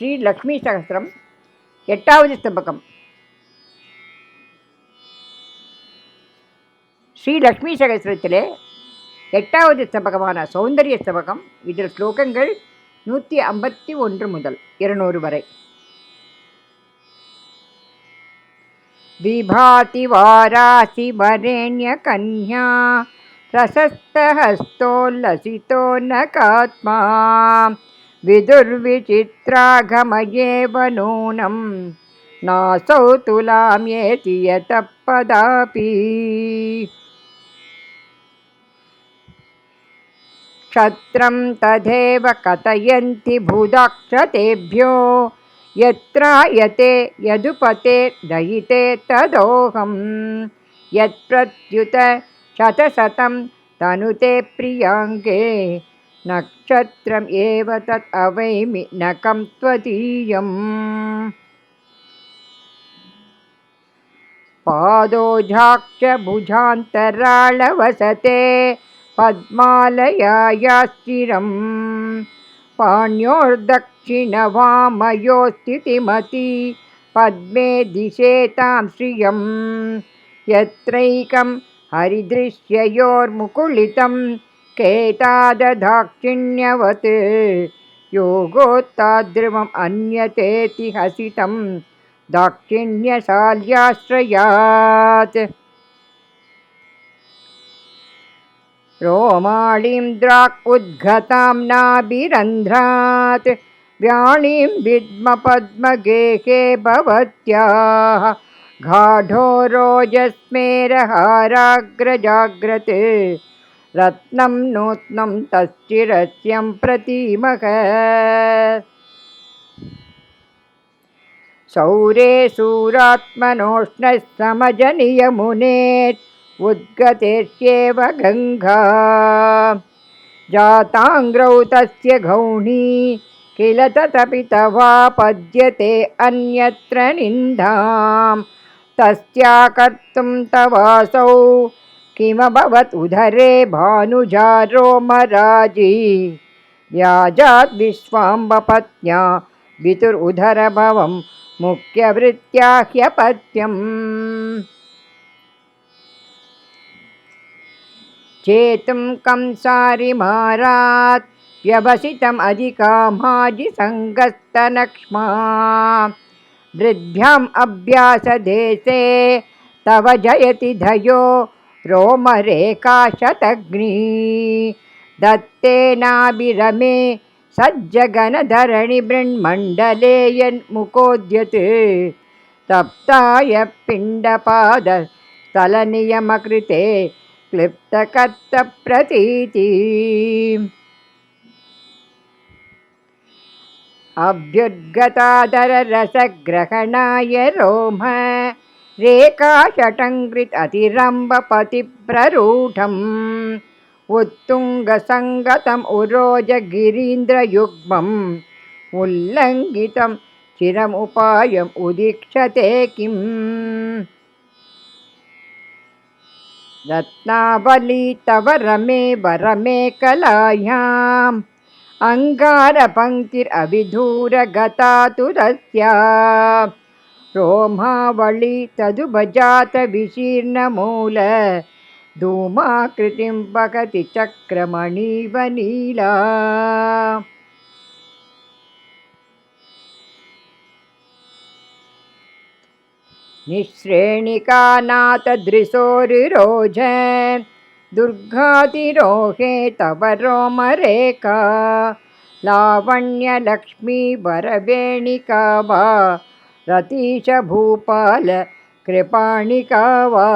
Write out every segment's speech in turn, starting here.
ஸ்ரீ லக்ஷ்மி சகஸ்ரம் 8வது ஸ்தபகம். ஸ்ரீ லக்ஷ்மி சகஸ்ரத்திலே 8வது ஸ்தபகமான சௌந்தரிய ஸ்தபகம். இதில் ஸ்லோகங்கள் 151 முதல் 200 வரை. விபாதி வாராசி வரேண்ய கன்யா பிரசஸ்தஹஸ்தோல்லசிதோ நகாத்மா விதுர்விசித்ராகமயேவ நூனம் நாசௌ துலாம்யேதி யதः பதாபி. க்ஷத்ரம் ததேவ கதயந்தி பூதாக்ஷதேभ्यो யத்ராயதே யதுபதே தயிதே ததோகம் யத்ப்ரத்யுத சதசதம் தனுதே பிரியாங்கே நக்ஷத்ரம் ஏவ தத் அவைமி நகம் த்வதீயம். பாதோஜாக்ஷ புஜாந்தராளவசதே பத்மாலயாயாஸ்திரம் பாண்யோர்தक्षिणवामयोस्थितिमति पद्मे दिशेतां श्रियं यत्रैकं हरिदृश्ययोर्मुकुलितं केताददाक्षिण्यवत् योगोत्ताद्रुवम् अन्यतेति हसितं दाक्षिण्यशाल्याश्रयात्. रोमाणीं द्राक् उद्घतां नाभिरन्ध्रात् व्याणीं विद्मपद्मगेहे भवत्याः गाढो रोजस्मेरहाराग्रजाग्रत् रत्नं नूत्नं तश्चिरस्यं प्रतीमः. सौरे सूरात्मनोष्णः समजनियमुनेत् उद्गतेष्येव गङ्गा जाताङ्ग्रौ तस्य गौणी किल तदपि तवा पद्यते अन्यत्र निन्दां तस्या कर्तुं तवासौ किमभवत् उदरे भानुजारोमराजी व्याजाद् विश्वाम्बपत्न्या वितुरुदरभवं मुख्यवृत्त्या ह्यपत्यम्. चेतुं कंसारिमारात् व्यवसितम् अधिकामाजिसङ्गस्तनक्ष्मा वृद्भ्याम् अभ्यासदेशे तव जयति धयो रोमरेखाशतग्नी दत्तेनाभिरमे सज्जगनधरणि बृण्मण्डले यन्मुखोद्यत् तप्ताय पिण्डपादस्थलनियमकृते क्लिप्तकर्तप्रतीति. अभ्युद्गतादररसग्रहणाय रोम रेखाशटङ्कृत अतिरम्भपतिप्ररूढम् उत्तुङ्गसङ्गतम् उरोजगिरीन्द्रयुग्मम् उल्लङ्घितं चिरमुपायम् उदीक्षते किम्. रत्नावली तव रमे वरमे कलायाम् अङ्गारपङ्क्तिरविधूरगता तु तस्या रोमावळी तदुभजात विशीर्णमूल धूमाकृतिं वहति चक्रमणीव नीला. निःश्रेणिकानाथदृशोरुरोज दुर्गातिरोहे तव रोमरेखा लावण्यलक्ष्मी वरवेणिका वा रतीशभूपाल कृपाणिका वा.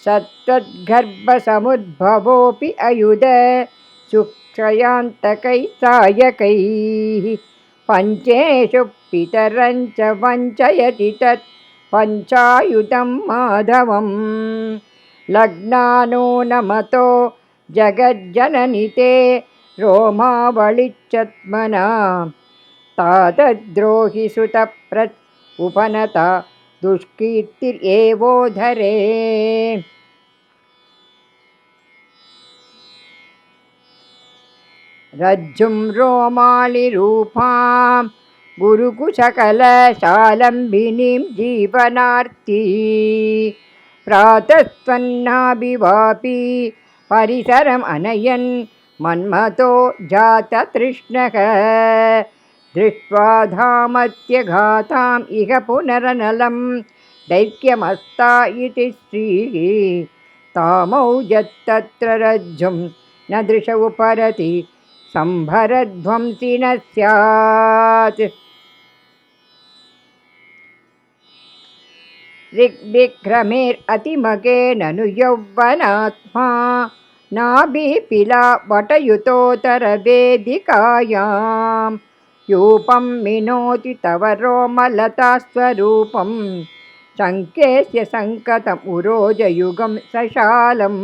सत्त्वद्गर्भसमुद्भवोऽपि अयुध सुक्षयान्तकैः सायकैः पञ्चेषु पितरञ्च वञ्चयति तत् पञ्चायुधं माधवं लग्नानूनमतो जगज्जननि ते रोमावळिच्चत्मना तातद्रोहि सुतप्रत् उपनता दुष्कीर्तिरेवोधरे. रज्जुं रोमालिरूपां गुरुकुशकलशालम्बिनीं जीवनार्ती प्रातस्त्वन्नाभिवापी परिसरम् अनयन् मन्मतो जाततृष्णः दृष्ट्वा धामत्यघाताम् इह पुनरनलं दैत्यमस्ता इति श्रीः तामौजत्तत्र रज्जुं न दृश उपरति संभरध्वंसि न स्यात् ऋग्विक्रमेरतिमगेन नु यौवनात्मा नाभिपिला वटयुतोतरवेदिकायां यूपं मिनोति तव रोमलतास्वरूपं शङ्केस्य सङ्कतम् उरोजयुगं सशालम्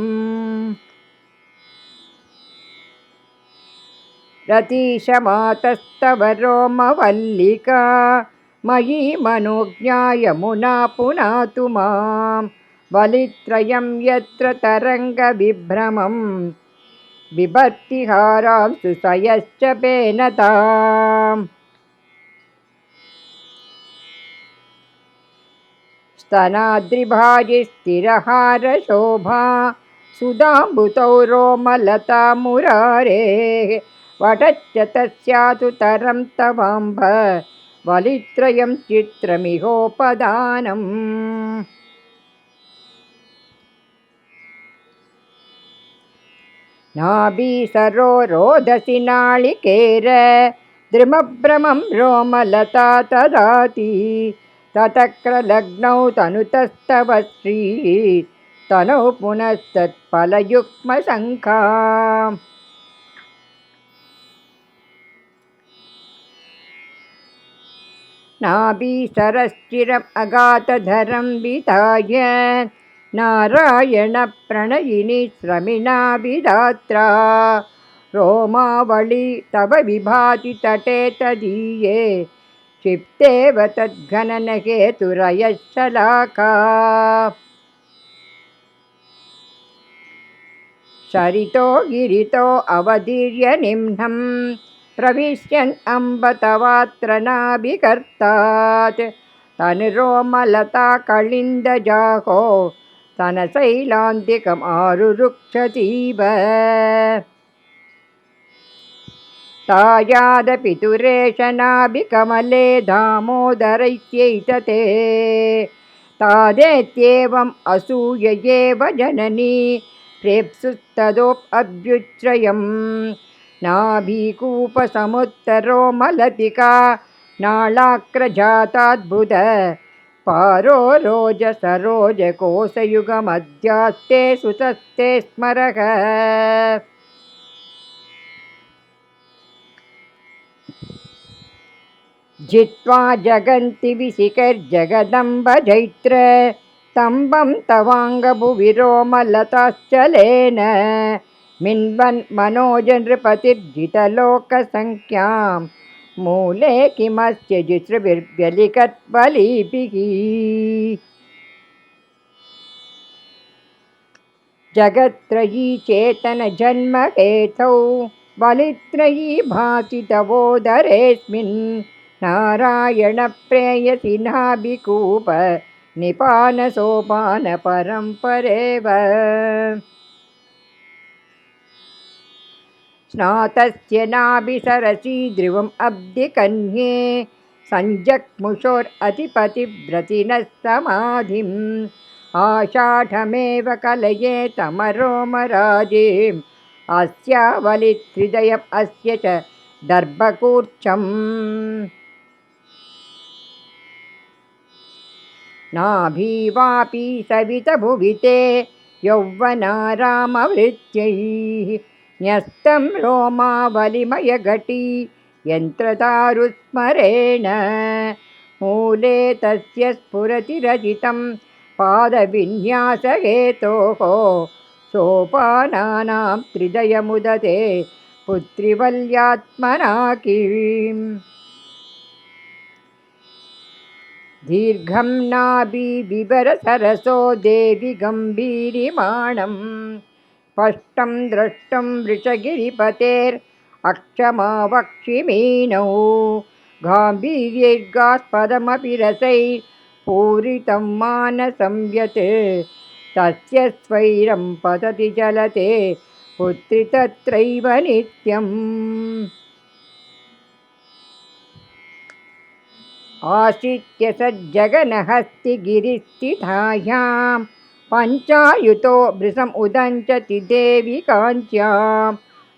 रतीशमातस्तव रोमवल्लिका मयि मनोज्ञायमुना पुनातु मां बलित्रयं यत्र तरङ्गविभ्रमं बिभर्तिहारां सुसयश्च पेनताम् स्तनाद्रिभाजिस्थिरहारशोभा सुधाम्बुतौ रोमलता मुरारेः वटच्च तस्यातु तरं तवाम्ब वलित्रयं चित्रमिहोपदानम् नाभीसरो रोदसी नाळिकेर द्रुमभ्रमं रोमलता तदाति ततक्रलग्नौ तनुतस्तव श्री तनौ पुनस्तत्फलयुग्मशङ्खा नाभीसरश्चिरम् अगातधरं विधाय नारायणप्रणयिनि श्रमिणाभिधात्रा रोमावळी तव विभाति तटे तदीये क्षिप्तेव तद्घननहेतुरयशलाका शरितो गिरितो अवदीर्य निम्नं प्रविश्यन् अम्ब तवात्र नाभिकर्तात् तनुरोमलता कलिन्दजाहो स्तनशैलान्तिकम् आरुरुक्षतीव तायादपितुरेश नाभिकमले दामोदरैत्यैतते तादेत्येवम् असूययेव जननी प्रेप्सुस्तदोऽभ्युच्छ्रयम् नाभीकूपसमुत्तरोमलतिका नाळाक्रजाताद्भुत पारो रोजसरोजकोशयुगमध्यास्ते सुतस्ते स्मरः जित्वा जगन्ति विशिखैर्जगदम्ब जैत्र स्तम्भं तवाङ्गभुवि रोमलताश्चलेन मिन्वन् मनोज नृपतिर्जितलोकसङ्ख्यां मूले किमस्य जितृभिर्व्यलिकत्वलीभिः जगत्त्रयी चेतनजन्महेतौ बलित्रयी भाति तवोदरेऽस्मिन् नारायणप्रेयसि नाभिकूप निपानसोपानपरम्परेव स्नातस्य नाभिसरसि ध्रुवम् अब्धिकन्ये सञ्जग्मुषोरतिपतिव्रतिनः समाधिम् आषाढमेव कलये तमरोमराजीम् अस्यावलित्हृदयम् अस्य च दर्भकूर्च्छम् नाभीवापि सवितभुवि ते यौवनारामवृत्यैः न्यस्तं रोमावलिमयघटी यन्त्रदारुस्मरेण मूले तस्य स्फुरति रचितं पादविन्यासहेतोः सोपानानां त्रिदयमुदते पुत्रिवल्यात्मना किम् दीर्घं नाभिविवरसरसो देवि गम्भीरिमाणं स्पष्टं द्रष्टुं वृषगिरिपतेर् अक्षमा वक्षिमीनौ गाम्भीर्यैर्गास्पदमपि रसैर्पूरितं मानसं यत् तस्य स्वैरं पतति चलते पुत्रि तत्रैव नित्यम् आश्रित्य सज्जगनहस्तिगिरिस्थितायां पञ्चायुतो भृशम् उदञ्चति देवि काञ्च्यां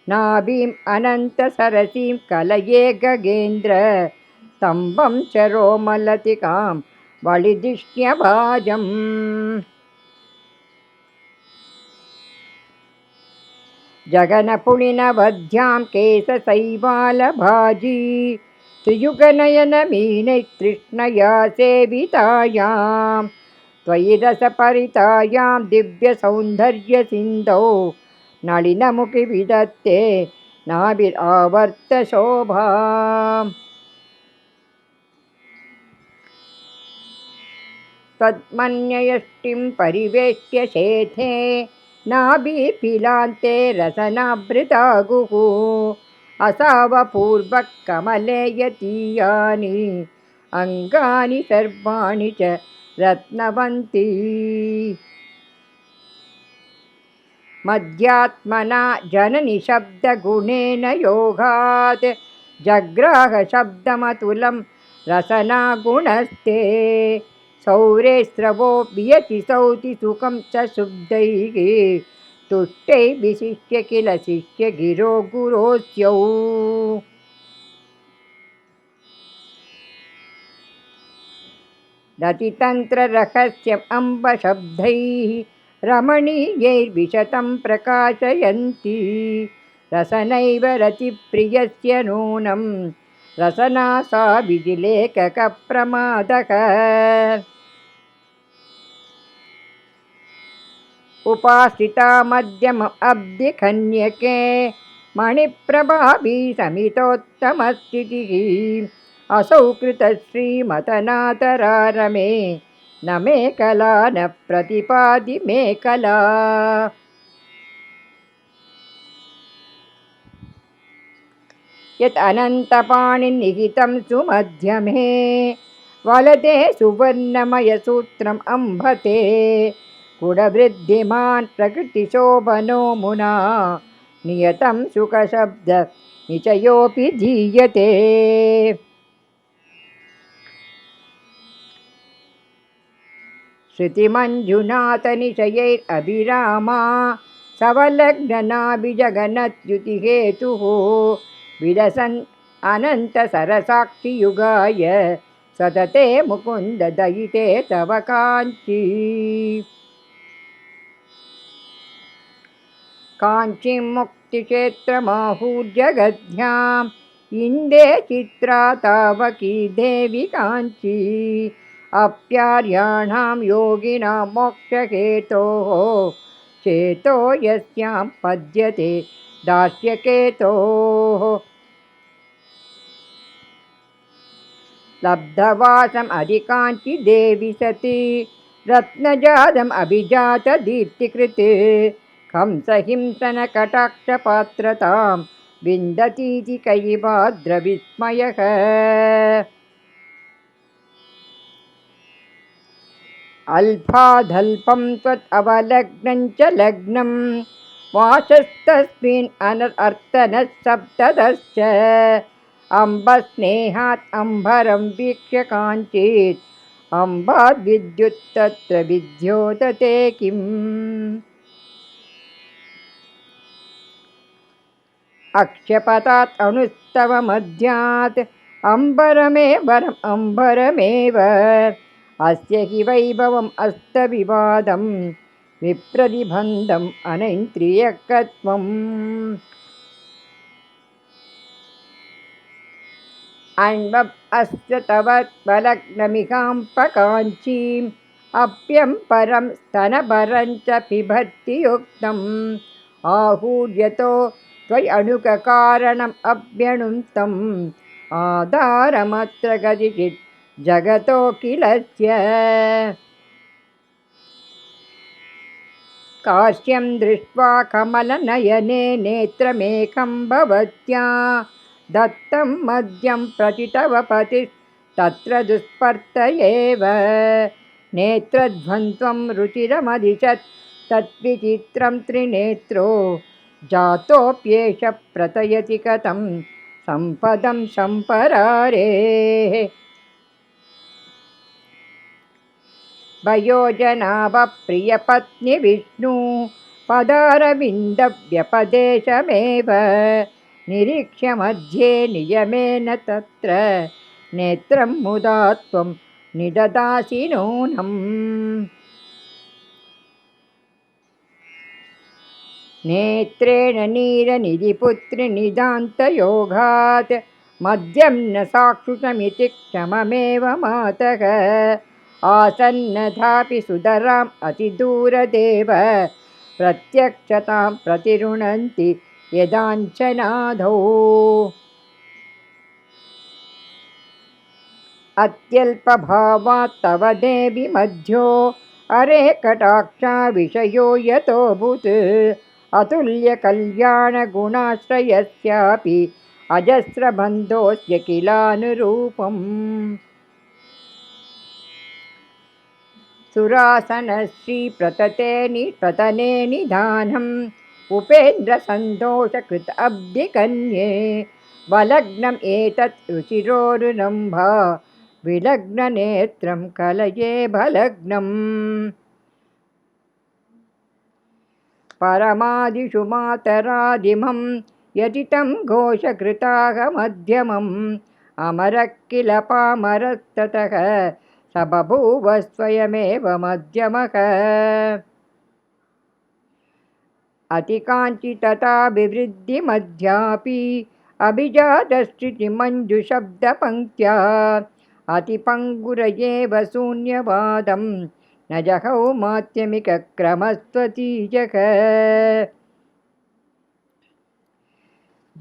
नाभिम् अनन्तसरसीं कलये गगेन्द्र स्तम्भं च रोमलतिकां वलिदिष्ण्यभाजम् जगनपुलिनवध्यां केशशैवालभाजी त्रियुगनयनमीनैस्तृष्णया सेवितायां त्वयि रसपरितायां दिव्यसौन्दर्यसिन्धौ नलिनमुखि विदत्ते नाभिरावर्तशोभाम् त्वन्मन्ययष्टिं परिवेष्ट्य शेथे नाभिपिलान्ते रसनाभृतागुः असावपूर्वः कमले यतीयानि अङ्गानि सर्वाणि च रत्नवन्ती मध्यात्मना जननि शब्दगुणेन योगात् जग्राहशब्दमतुलं रसनागुणस्ते सौरे स्रवो वियति सौति सुखं च शुद्धैः तुष्टैः विशिष्य किल शिष्य गिरो गुरोस्यौ रतितन्त्ररहस्यम् अम्बशब्दैः रमणीयैर्विशतं प्रकाशयन्ती रसनैव रतिप्रियस्य नूनं रसना सा विधिलेखकप्रमादः उपासिता मध्यमम् अब्धिकन्यके मणिप्रभावी समितोत्तमस्थितिः असौ कृतश्रीमतनातरारमे न मे कला न प्रतिपादि मे कला यत् अनन्तपाणिनिहितं सुमध्यमे वलदे सुवर्णमयसूत्रम् अम्भते कुडवृद्धिमान् प्रकृतिशोभनो मुना नियतं सुखशब्द निचयोऽपि धीयते श्रुतिमञ्जुनाथनिशयैरभिरामा सवलग्ननाभिजगन्नद्युतिहेतुः विलसन् अनन्तसरसाक्षियुगाय सतते मुकुन्द दयिते तव काञ्ची काञ्चीं मुक्तिक्षेत्रमाहुर्जगद्भ्याम् इन्दे चित्रा तावकी देवी काञ्ची अप्यार्याणां योगिनां मोक्षहेतोः चेतो यस्यां पद्यते दास्यकेतोः लब्धवासम् अधिकाञ्चि देवि सती रत्नजातम् अभिजातदीप्तिकृत् कंसहिंसनकटाक्षपात्रतां विन्दतीति कैवाद्रविस्मयः अल्पाधल्पं त्वत् अवलग्नं च लग्नं वाचस्तस्मिन् अनर्तनः सप्तदश्च अम्बस्नेहात् अम्बरं वीक्ष्य काञ्चित् अम्बाद्विद्युत् तत्र विद्योतते किम् अक्षपतात् अणुस्तव मध्यात् अम्बरमेवरम् अम्बरमेव अस्य हि वैभवम् अस्तविवादं विप्रतिबन्धम् अनैन्द्रियकत्वम् अन्वप् अस्य तव त्वलग्नमिहाम्पकाञ्चीम् अप्यं परं स्तनभरं च पिबर्ति युक्तम् आहूर्यतो त्वयणुककारणम् अभ्यणुन्तम् आधारमत्र गतिचित् जगतो किलस्य काश्यं दृष्ट्वा कमलनयने नेत्रमेकं भवत्या दत्तं मद्यं प्रति तव पतिस्तत्र दुष्पर्त एव नेत्रध्वन्त्वं रुचिरमदिशत् तद्विचित्रं त्रिनेत्रो जातोऽप्येष प्रतयति कथं सम्पदं सम्परारेः वयोजनावप्रियपत्नी पदारविन्दव्यपदेशमेव निरीक्ष्य मध्ये नियमेन तत्र नेत्रं मुदा त्वं निददासि नूनम् नेत्रेण नीरनिधिपुत्रिनिदान्तयोगात् मद्यं न साक्षुषमिति क्षममेव मातः आसन्नथापि सुधराम् अतिदूरदेव प्रत्यक्षतां प्रतिरुणन्ति यदाञ्चनादौ अत्यल्पभावात् तव देवि मध्यो अरे कटाक्षा विषयो यतोऽभूत् अतुल्यकल्याणगुणाश्रयस्यापि अजस्रबन्धोऽस्य किलानुरूपम् सुरासनश्रीप्रतने निधानम् उपेन्द्रसन्तोषकृत अब्धिकन्ये वलग्नम् एतत् रुचिरोरुरम्भा विलग्ननेत्रं कलये भलग्नम् परमादिषु मातरादिमं यतितं घोषकृतागमध्यमम् अमरः किल पामरस्ततः स बभूव स्वयमेव मध्यमः अतिकाञ्चितताभिवृद्धिमध्यापि अभिजातश्रुतिमञ्जुशब्दपङ्क्त्या अतिपङ्गुरयेव शून्यवादं न जहौ माध्यमिकक्रमस्त्वतीजः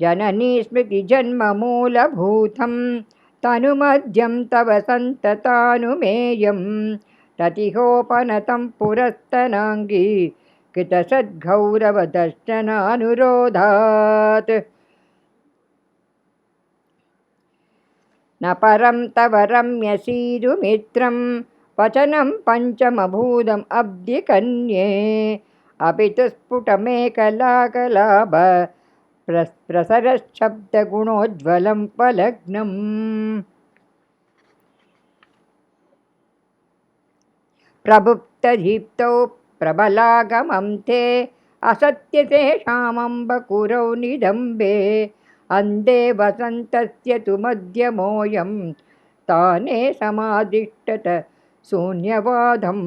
जननी स्मृतिजन्ममूलभूतं तनुमध्यं तव सन्ततानुमेयं ततिहोपनतं पुरस्तनाङ्गी कृतसद्गौरवदर्शनानुरोधात् न परं तव रम्यसीरुमित्रं वचनं पञ्चमभूतम् अब्धिकन्ये अपि तु स्फुटमेकलाकलाभ प्रसरशब्दगुणोज्ज्वलं पलग्नम् प्रभुप्तदीप्तौ प्रबलागमं ते असत्यतेषामम्बकुरौ निदम्बे अन्धे वसन्तस्य तु मध्यमोऽयं स्थाने समादिष्टत शून्यवादम्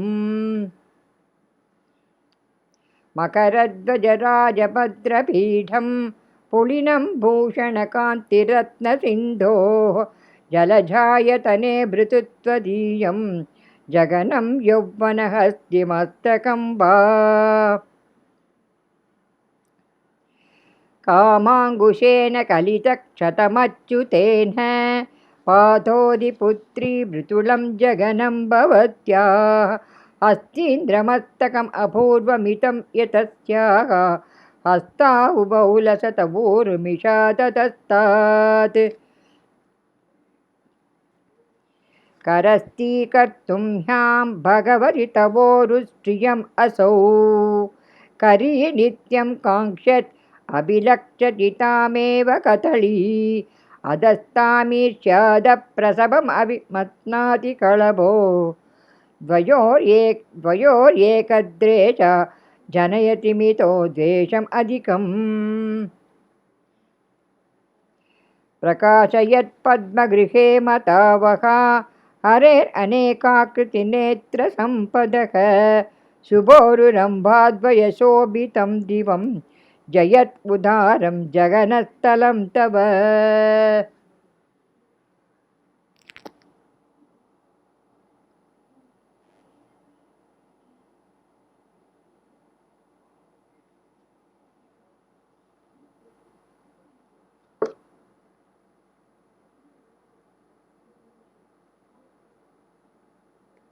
मकरध्वजराजभद्रपीठं पुलिनं भूषणकान्तिरत्नसिन्धोः जलझायतने भृतुत्वदीयं जगनं यौवनहस्तिमस्तकं वा कामाङ्कुशेन कलितक्षतमच्युतेन पाथोदिपुत्री मृतुलं जगनं भवत्याः हस्तीन्द्रमस्तकम् अपूर्वमितं यतस्याः हस्ताहुबौ लसतवोर्मिषादतस्तात् करस्तीकर्तुं ह्यां भगवति तवोरुष्ट्रियम् असौ करी नित्यं काङ्क्षत् अभिलक्षति तामेव कथळी अधस्तामीर्ष्यादप्रसभम् अभिमत्नाति कळभो द्वयोर्येकद्रे च जनयति मितो द्वेषम् अधिकम् प्रकाशयत्पद्मगृहे मतावहा हरेरनेकाकृतिनेत्रसम्पदः शुभोरुरम्भाद्वयशोभितं दिवं जयत् उदारं जगनस्थलं तव